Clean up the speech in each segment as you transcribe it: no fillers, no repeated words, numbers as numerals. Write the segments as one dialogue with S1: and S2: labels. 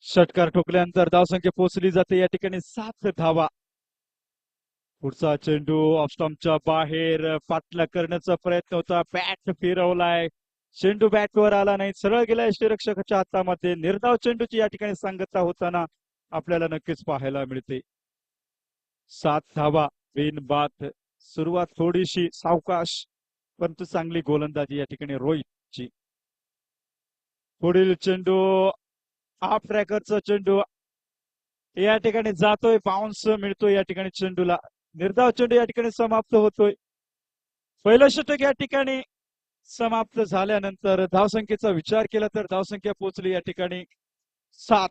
S1: षटकार ठोकल्यानंतर धावसंख्या पोहोचली जाते या ठिकाणी 7 धावा. पुढचा चेंडू ऑफस्टॉम्पच्या बाहेर पाठला करण्याचा प्रयत्न होता. बॅट फिरवलाय, चेंडू बॅटवर आला नाही, सरळ गेला यष्टीरक्षकाच्या हातामध्ये. निर्धाव चेंडूची या ठिकाणी सांगता होताना आपल्याला नक्कीच पाहायला मिळते. 7 धावा बिनबाद. सुरुवात थोडीशी सावकाश परंतु चांगली गोलंदाजी या ठिकाणी रोहितची. पुढील चेंडू हाफ ट्रॅकरचा चेंडू या ठिकाणी जातोय, बाउन्स मिळतोय या ठिकाणी चेंडूला. निर्धाव चेंडू या ठिकाणी समाप्त होतोय. पहिलं षटक या ठिकाणी समाप्त झाल्यानंतर धावसंख्येचा विचार केला तर धावसंख्या पोहोचली या ठिकाणी 7.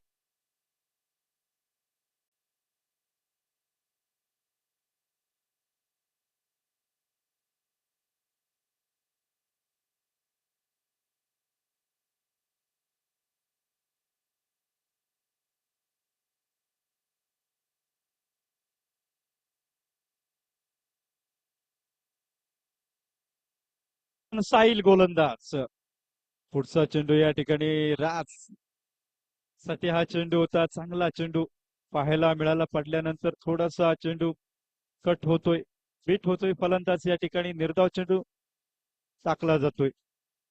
S1: साईल गोलंदाज. पुढचा चेंडू या ठिकाणी राज साठी हा चेंडू होता. चांगला चेंडू पाहायला मिळाला. पडल्यानंतर थोडासा चेंडू कट होतोय, बीट होतोय. फलंदाज या ठिकाणी निर्धाव चेंडू टाकला जातोय.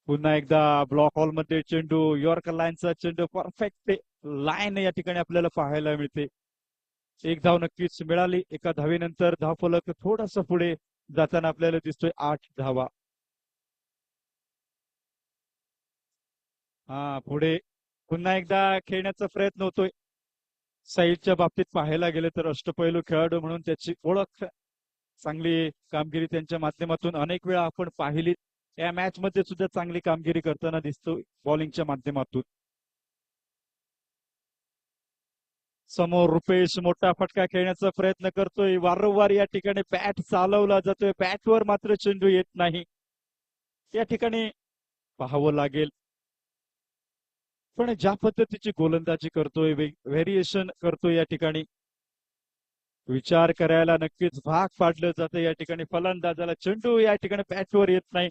S1: पुन्हा एकदा ब्लॉक हॉल मध्ये चेंडू, यॉर्कर लाईनचा चेंडू परफेक्ट लाईन या ठिकाणी आपल्याला पाहायला मिळते. एक धाव नक्कीच मिळाली. एका धावेनंतर धावफलक थोडासा पुढे जाताना आपल्याला दिसतोय 8 धावा. पुढे पुन्हा एकदा खेळण्याचा प्रयत्न होतोय. साईडच्या बाबतीत पाहायला गेले तर अष्टपैलू खेळाडू म्हणून त्याची ओळख, चांगली कामगिरी त्यांच्या माध्यमातून अनेक वेळा आपण पाहिली. या मॅच मध्ये सुद्धा चांगली कामगिरी करताना दिसतोय बॉलिंगच्या माध्यमातून. समोर रुपेश मोठा फटका खेळण्याचा प्रयत्न करतोय. वारंवार या ठिकाणी बॅट चालवला जातोय, बॅटवर मात्र चेंडू येत नाही. या ठिकाणी पाहावं लागेल. पण ज्या पद्धतीची गोलंदाजी करतोय, व्हेरिएशन करतोय या ठिकाणी विचार करायला नक्कीच भाग पाडलं जातं. या ठिकाणी फलंदाजाला चेंडू या ठिकाणी बॅटवर येत नाही.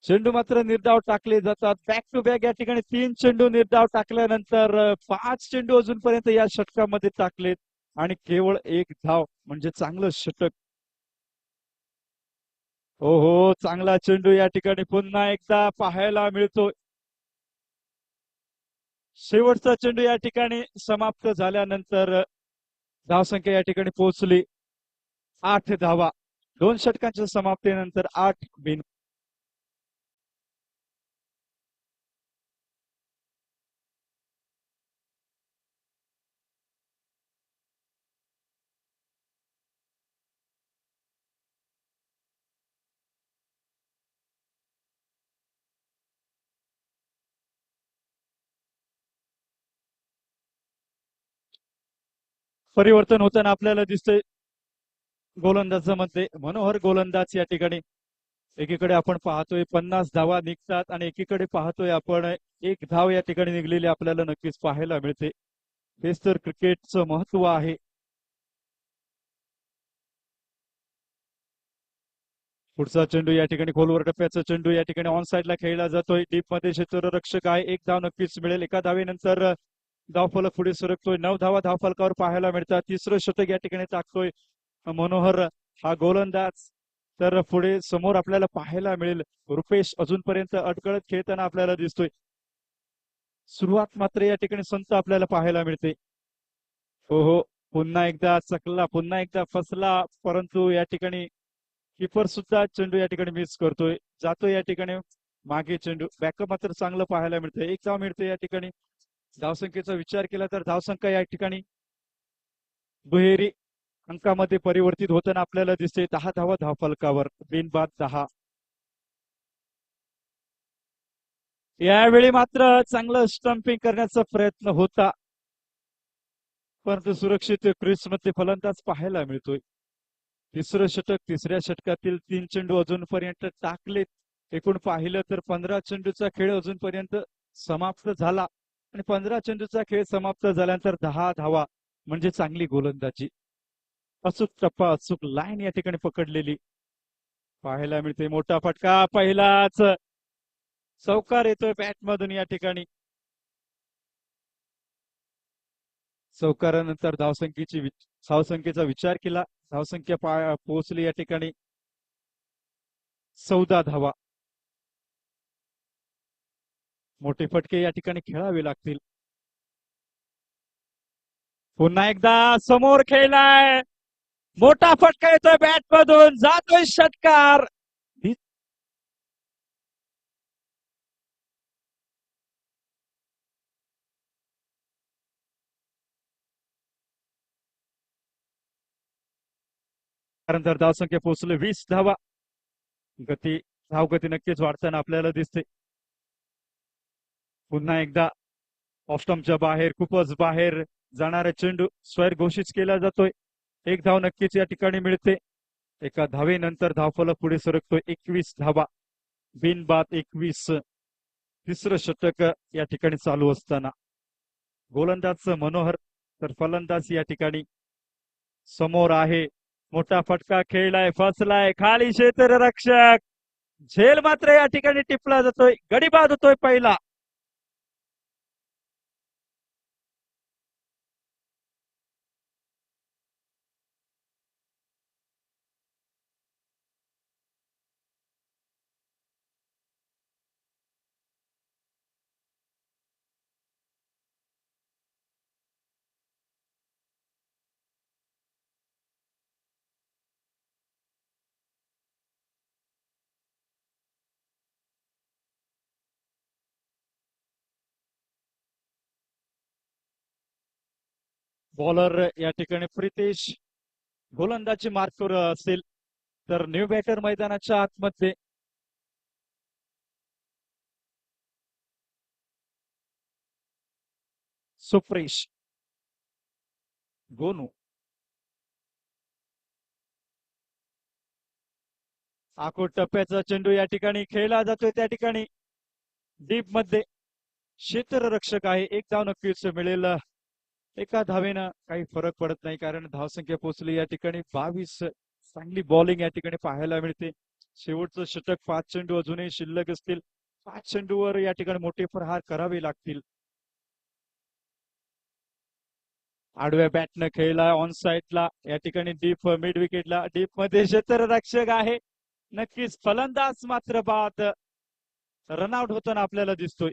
S1: चेंडू मात्र निर्धाव टाकले जातात. बॅक टू बॅक या ठिकाणी 3 चेंडू निर्धाव टाकल्यानंतर 5 चेंडू अजूनपर्यंत या षटकामध्ये टाकलेत आणि केवळ 1 धाव म्हणजे चांगलं षटक. हो हो, चांगला चेंडू या ठिकाणी पुन्हा एकदा पाहायला मिळतोय. शेवटचा चेंडू या ठिकाणी समाप्त झाल्यानंतर धावसंख्या या ठिकाणी पोहोचली 8 धावा. 2 षटकांच्या समाप्तीनंतर 8 बिन. परिवर्तन होताना आपल्याला दिसतंय गोलंदाजामध्ये. मनोहर गोलंदाज या ठिकाणी. एकीकडे आपण पाहतोय 50 धावा निघतात आणि एकीकडे पाहतोय आपण 1 धाव या ठिकाणी निघलेली आपल्याला नक्कीच पाहायला मिळते. हेच तर क्रिकेटचं महत्व आहे. पुढचा चेंडू या ठिकाणी खोलवर टप्प्याचा चेंडू या ठिकाणी ऑन साइडला खेळला जातोय. डीप मध्ये क्षेत्ररक्षक आहे. 1 धाव नक्कीच मिळेल. एका धावेनंतर धावफलक पुढे सरकतोय. 9 धावा धावफलकावर पाहायला मिळतात. तिसरं षटक या ठिकाणी टाकतोय मनोहर हा गोलंदाज. तर पुढे समोर आपल्याला पाहायला मिळेल रुपेश अजूनपर्यंत अडकळत खेळताना आपल्याला दिसतोय. सुरुवात मात्र या ठिकाणी संत आपल्याला पाहायला मिळते. हो हो, पुन्हा एकदा चकला, पुन्हा एकदा फसला, परंतु या ठिकाणी किपर सुद्धा चेंडू या ठिकाणी मिस करतोय. जातोय या ठिकाणी मागे चेंडू. बॅकअप मात्र चांगलं पाहायला मिळतंय. 1 धाव मिळते या ठिकाणी. धावसंख्येचा विचार केला तर धावसंख्या या ठिकाणी दुहेरी अंकामध्ये परिवर्तित होताना आपल्याला दिसते. 10 धावा धावफलकावर बिनबाद 10. यावेळी मात्र चांगलं स्टंपिंग करण्याचा प्रयत्न होता, परंतु सुरक्षित क्रीज मध्ये फलंदाज पाहायला मिळतोय. तिसरं षटक, तिसऱ्या षटकातील 3 चेंडू अजूनपर्यंत टाकलेत. एकूण पाहिलं तर 15 चेंडूचा खेळ अजूनपर्यंत समाप्त झाला आणि 15 चेंडूचा खेळ समाप्त झाल्यानंतर 10 धावा म्हणजे चांगली गोलंदाजी. अचूक टप्पा, अचूक लाईन या ठिकाणी पकडलेली पाहायला मिळते. मोठा फटका, पहिलाच चौकार येतोय बॅट मधून या ठिकाणी. चौकारानंतर धावसंख्येचा विचार केला. धावसंख्या पोहोचली या ठिकाणी 14 धावा. मोठे फटके या ठिकाणी खेळावे लागतील. पुन्हा एकदा समोर खेळलाय, मोठा फटका येतोय बॅट मधून, जातोय षटकार. त्यानंतर धावसंख्या पोहोचले 20 धावा. धावगती नक्कीच वाढताना आपल्याला दिसते. पुन्हा एकदा ऑफस्टंपच्या बाहेर, खूपच बाहेर जाणारा चेंडू स्वैर घोषित केला जातोय. एक धाव नक्कीच या ठिकाणी मिळते. एका धावेनंतर धावफलक पुढे सरकतोय. 21 धावा, बिनबाद 21. तिसरं षटक या ठिकाणी चालू असताना गोलंदाज मनोहर, तर फलंदाज या ठिकाणी समोर आहे. मोठा फटका खेळलाय, फसलाय, खाली क्षेत्ररक्षक, झेल मात्र या ठिकाणी टिपला जातोय. गडी बाद होतोय पहिला. बॉलर या ठिकाणी प्रितेश, गोलंदाजी मार्कवर असेल तर न्यू बॅटर मैदानाच्या आतमध्ये. सुप्रेश गोनू, आखोड टप्प्याचा चेंडू या ठिकाणी खेळला जातोय. त्या ठिकाणी डीप मध्ये क्षेत्ररक्षक आहे. एक धाव नक्कीच मिळेल. एका धावेनं काही फरक पडत नाही, कारण धावसंख्या पोहोचली या ठिकाणी 22. चांगली बॉलिंग या ठिकाणी पाहायला मिळते. शेवटचं षटक, 5 चेंडू अजूनही शिल्लक असतील. 5 चेंडूवर या ठिकाणी मोठे प्रहार करावे लागतील. आडव्या बॅटनं खेळला ऑन साइडला, या ठिकाणी डीप मिड विकेटला. डीप मध्ये क्षेत्ररक्षक आहे. नक्कीच फलंदाज मात्र बाद. रनआउट होताना आपल्याला दिसतोय.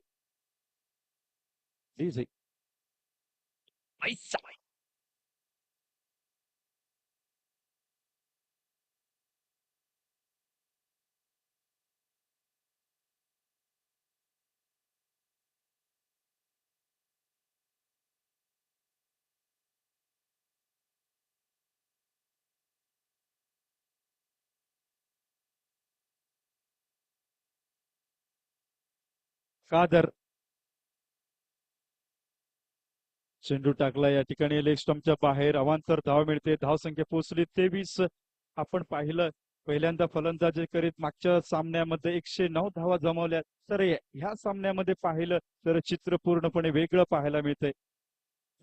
S1: कादर चेंडू टाकला या ठिकाणी लेग स्टंपच्या बाहेर. अवांतर धाव मिळते. धावसंख्या पोहोचली 23. आपण पाहिलं पहिल्यांदा फलंदाजी करीत मागच्या सामन्यामध्ये 109 धावा जमवल्या, तर ह्या सामन्यामध्ये पाहिलं तर चित्र पूर्णपणे वेगळं पाहायला मिळतंय.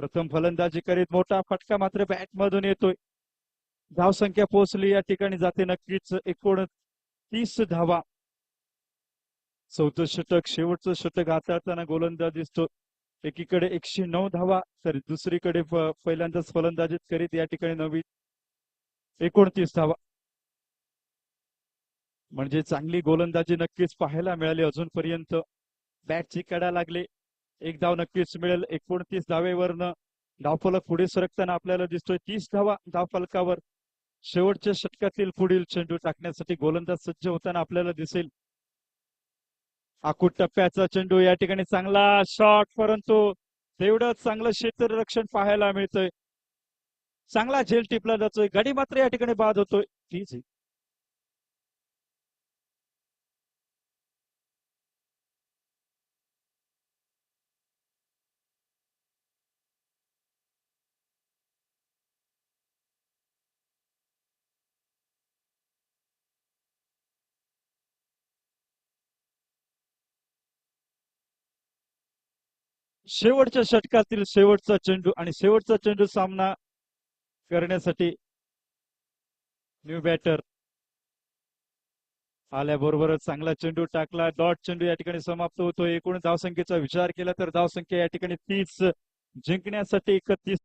S1: प्रथम फलंदाजी करीत मोठा फटका मात्र बॅट मधून येतोय. धावसंख्या पोहोचली या ठिकाणी जाते नक्कीच 29 धावा. चौथं षटक, शेवटचं षटक हाताळताना गोलंदाज दिसतो. एकीकडे 109 धावा, तर दुसरीकडे पहिल्यांदाच फलंदाजीत करीत या ठिकाणी 29 धावा. म्हणजे चांगली गोलंदाजी नक्कीच पाहायला मिळाली अजूनपर्यंत. बॅटची कडा लागले. एक धाव नक्कीच मिळेल. 29 धावेवरनं धावफलक पुढे सरकताना आपल्याला दिसतोय. 30 धावा धावफलकावर. शेवटच्या षटकातील पुढील चेंडू टाकण्यासाठी गोलंदाज सज्ज होताना आपल्याला दिसेल. आखूड टप्प्याचा चेंडू या ठिकाणी चांगला शॉट, परंतु तेवढंच चांगलं क्षेत्ररक्षण पाहायला मिळतंय. चांगला झेल टिपला जातोय. गडी मात्र या ठिकाणी बाद होतोय. शेवटच्या षटकातील शेवटचा चेंडू आणि शेवटचा चेंडू सामना करण्यासाठी न्यू बॅटर आल्याबरोबरच चांगला चेंडू टाकला. डॉट चेंडू या ठिकाणी समाप्त होतो. एकूण धावसंख्येचा विचार केला तर धावसंख्या या ठिकाणी 30 जिंकण्यासाठी 31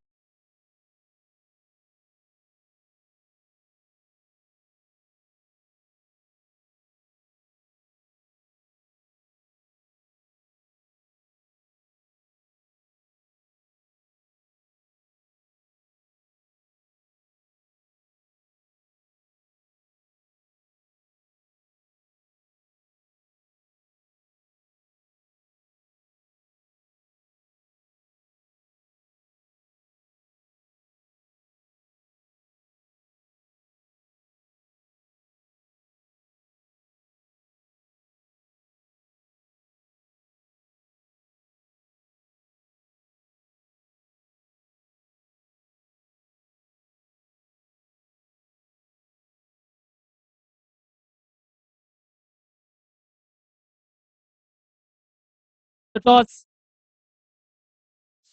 S2: the toss.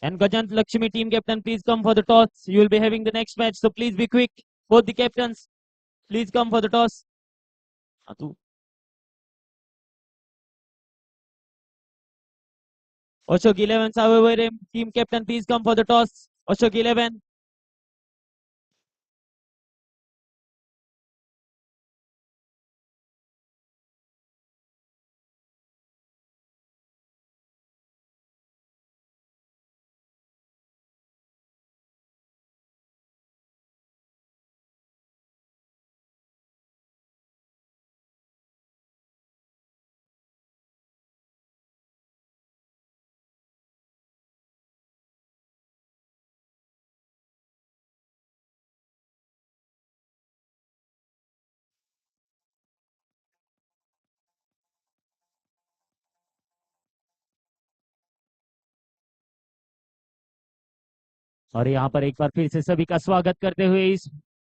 S2: And Gajant Lakshmi team captain, please come for the toss. You will be having the next match, so please be quick. Both the captains, please come for the toss. Ashok 11, Savavare team captain, please come for the toss. Ashok 11. और यहाँ पर एक बार फिर से सभी का स्वागत करते हुए इस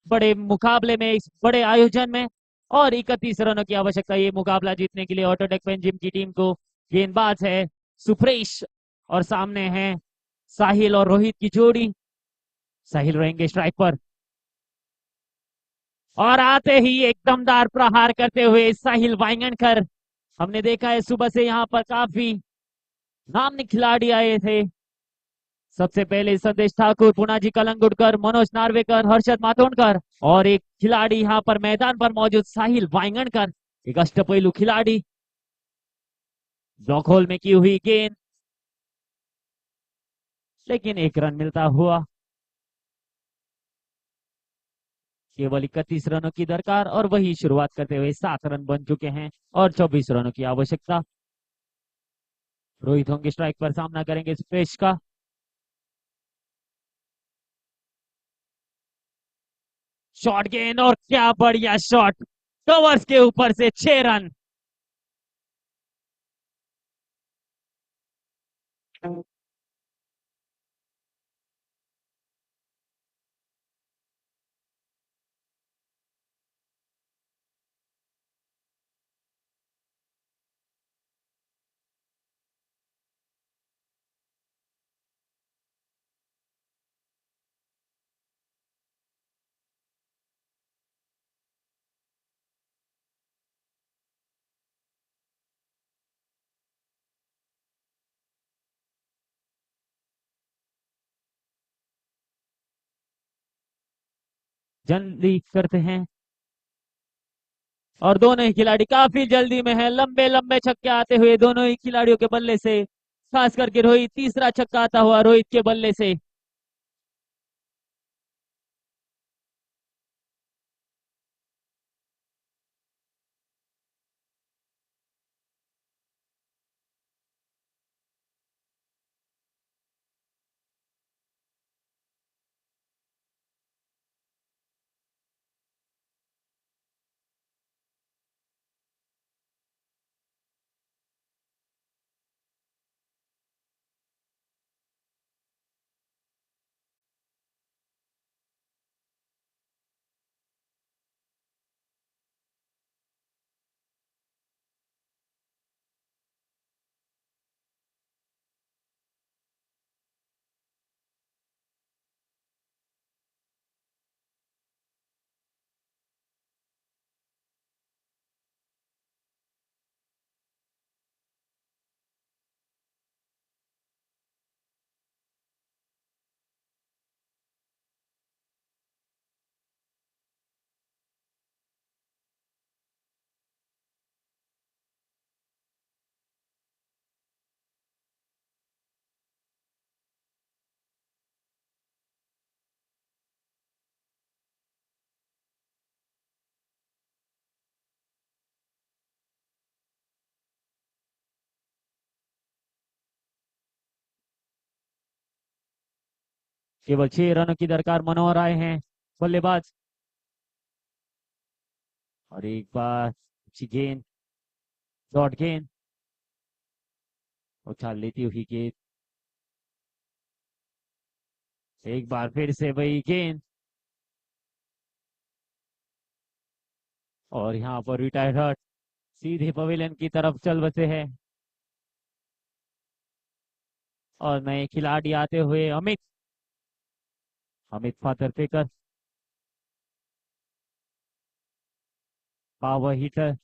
S2: बड़े मुकाबले में, इस बड़े आयोजन में, और 31 रनों की आवश्यकता ये मुकाबला जीतने के लिए ऑटोटेक पेंजिम की टीम को। गेंदबाज है सुप्रेश और सामने है साहिल और रोहित की जोड़ी। साहिल रहेंगे स्ट्राइक पर और आते ही एक दमदार प्रहार करते हुए साहिल वांगणकर। हमने देखा है सुबह से यहाँ पर काफी नामी खिलाड़ी आए थे। सबसे पहले संदेश ठाकुर, पुनाजी कलंगुटकर, मनोज नार्वेकर, हर्षद मातोंडकर, और एक खिलाड़ी यहाँ पर मैदान पर मौजूद साहिल वांगणकर, एक अष्टपैलू खिलाड़ी। ब्लॉक होल में की हुई गेंद, लेकिन एक रन मिलता हुआ। केवल 31 रनों की दरकार और वही शुरुआत करते हुए 7 रन बन चुके हैं और 24 रनों की आवश्यकता। रोहित होंगे स्ट्राइक पर, सामना करेंगे सुरेश का। शॉट गेंद और क्या बढ़िया शॉट, कवर्स के ऊपर से 6 रन। जल्दी करते हैं और दोनों ही खिलाड़ी काफी जल्दी में है। लंबे लंबे छक्के आते हुए दोनों ही खिलाड़ियों के बल्ले से, खास करके रोहित, तीसरा छक्का आता हुआ रोहित के बल्ले से। केवल 6 रनों की दरकार, मनोहर आए हैं बल्लेबाज। और एक बार अच्छी गेंद, डॉट गेंद, उछाल लेती हुई गेंद। एक बार फिर से वही गेंद, और यहाँ पर रिटायर्ड हर्ट सीधे पवेलियन की तरफ चल बसे हैं। और नए खिलाड़ी आते हुए अमित अमित फातर्फेकर, पावर हिटर